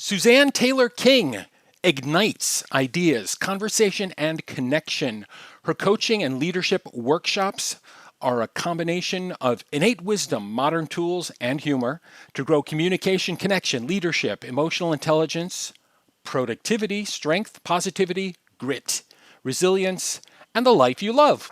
Suzanne Taylor-King ignites ideas, conversation, and connection. Her coaching and leadership workshops are a combination of innate wisdom, modern tools, and humor to grow communication, connection, leadership, emotional intelligence, productivity, strength, positivity, grit, resilience, and the life you love.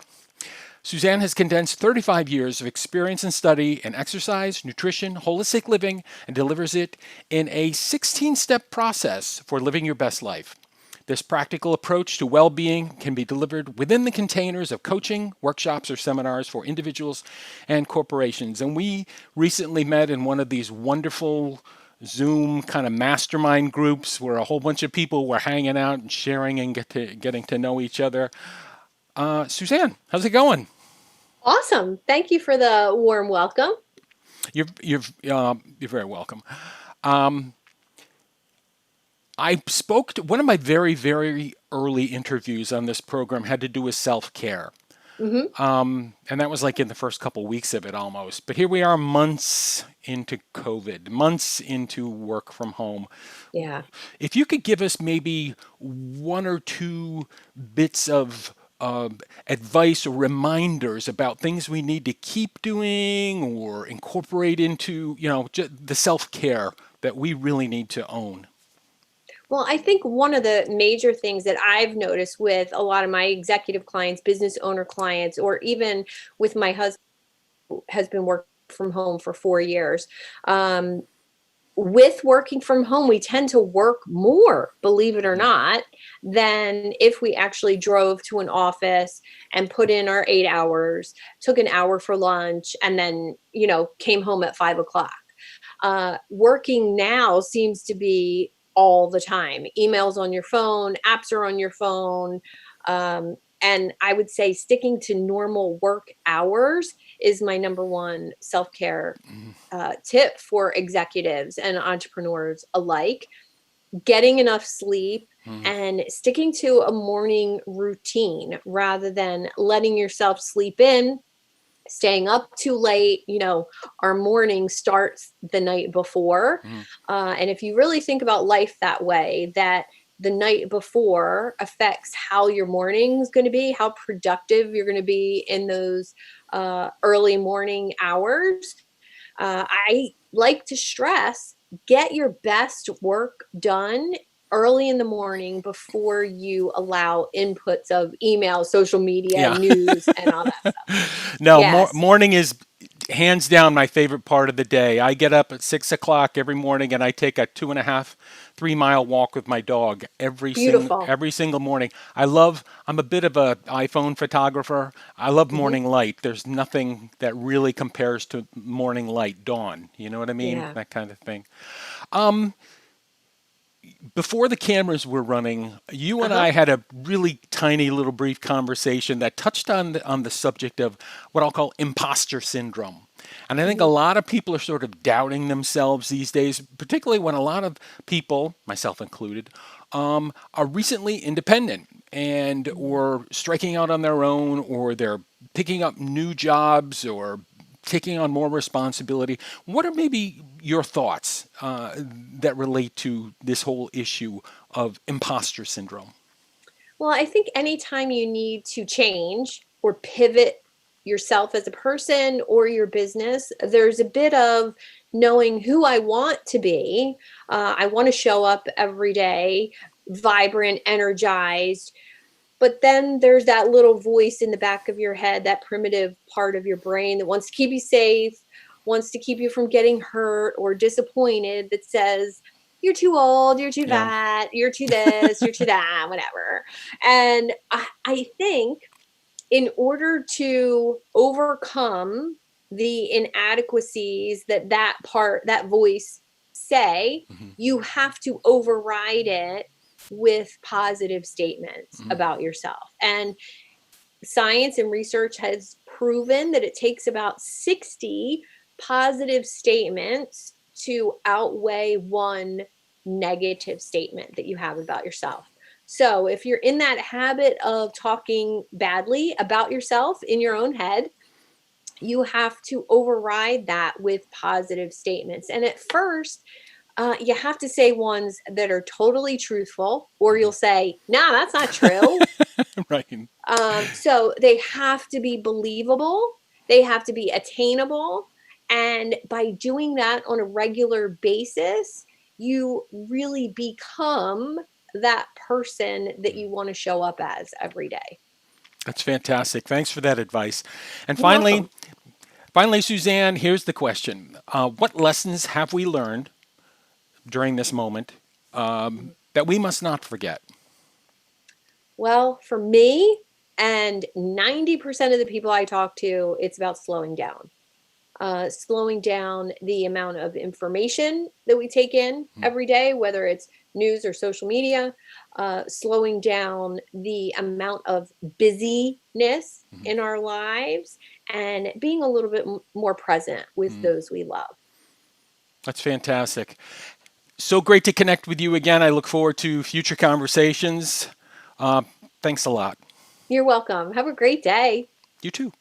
Suzanne has condensed 35 years of experience and study in exercise, nutrition, holistic living, and delivers it in a 16-step process for living your best life. This practical approach to well being can be delivered within the containers of coaching, workshops, or seminars for individuals and corporations. And we recently met in one of these wonderful Zoom kind of mastermind groups where a whole bunch of people were hanging out and sharing and getting to know each other. Suzanne, how's it going? Awesome. Thank you for the warm welcome. You're very welcome. Um, I spoke to one of my very early interviews on this program had to do with self care, hmm and that was like in the first couple weeks of it almost. But here we are, months into COVID, months into work from home. Yeah. If you could give us maybe one or two bits of advice or reminders about things we need to keep doing or incorporate into, the self care that we really need to own. Well, I think one of the major things that I've noticed with a lot of my executive clients, business owner clients, or even with my husband who has been working from home for 4 years. With working from home, we tend to work more, believe it or Mhm. not, than if we actually drove to an office and put in our 8 hours, took an hour for lunch, and then, came home at 5 o'clock. Working now seems to be all the time. Emails on your phone, apps are on your phone. And I would say sticking to normal work hours is my number one self care Mhm. tip for executives and entrepreneurs alike. Getting enough sleep Mhm. and sticking to a morning routine rather than letting yourself sleep in, staying up too late. Our morning starts the night before. Mhm. And if you really think about life that way, that the night before affects how your morning is going to be, how productive you're going to be in those early morning hours. I like to stress, get your best work done early in the morning before you allow inputs of email, social media, Yeah. news, and all that stuff. No, Yes, morning is hands down my favorite part of the day. I get up at 6 o'clock every morning and I take a 2.5, 3 mile walk with my dog beautiful. every single morning. I'm a bit of a iPhone photographer. I love hmm morning light. There's nothing that really compares to morning light, dawn. You know what I mean? Yeah. That kind of thing. Um, Before the cameras were running, you and Uh-huh. I had a really tiny little brief conversation that touched on the subject of what I'll call imposter syndrome. And I think a hmm lot of people are sort of doubting themselves these days, particularly when a lot of people, myself included, are recently independent and or striking out on their own, or they're picking up new jobs or taking on more responsibility. What are maybe your thoughts that relate to this whole issue of imposter syndrome? Well, I think anytime you need to change or pivot yourself as a person or your business, there's a bit of knowing who I want to be. I want to show up every day, vibrant, energized. But then there's that little voice in the back of your head, that primitive part of your brain that wants to keep you safe, wants to keep you from getting hurt or disappointed, that says, you're too old, you're too Yeah. fat, you're too this, you're too that, whatever. And I think in order to overcome the inadequacies that voice say, Mhm. you have to override it with positive statements Mhm. about yourself. And science and research has proven that it takes about 60 positive statements to outweigh one negative statement that you have about yourself. So, if you're in that habit of talking badly about yourself in your own head, you have to override that with positive statements. And at first, You have to say ones that are totally truthful, or you'll say, nah, that's not true. Right. So they have to be believable, they have to be attainable. And by doing that on a regular basis, you really become that person that you want to show up as every day. That's fantastic. Thanks for that advice. And You're welcome. finally, Suzanne, here's the question. What lessons have we learned during this moment that we must not forget? Well, for me and 90% of the people I talk to, it's about slowing down. Slowing down the amount of information that we take in every day, whether it's news or social media, slowing down the amount of busyness in our lives, and being a little bit more present with those we love. That's fantastic. So great to connect with you again. I look forward to future conversations. Uh, Thanks a lot. You're welcome. Have a great day. You too.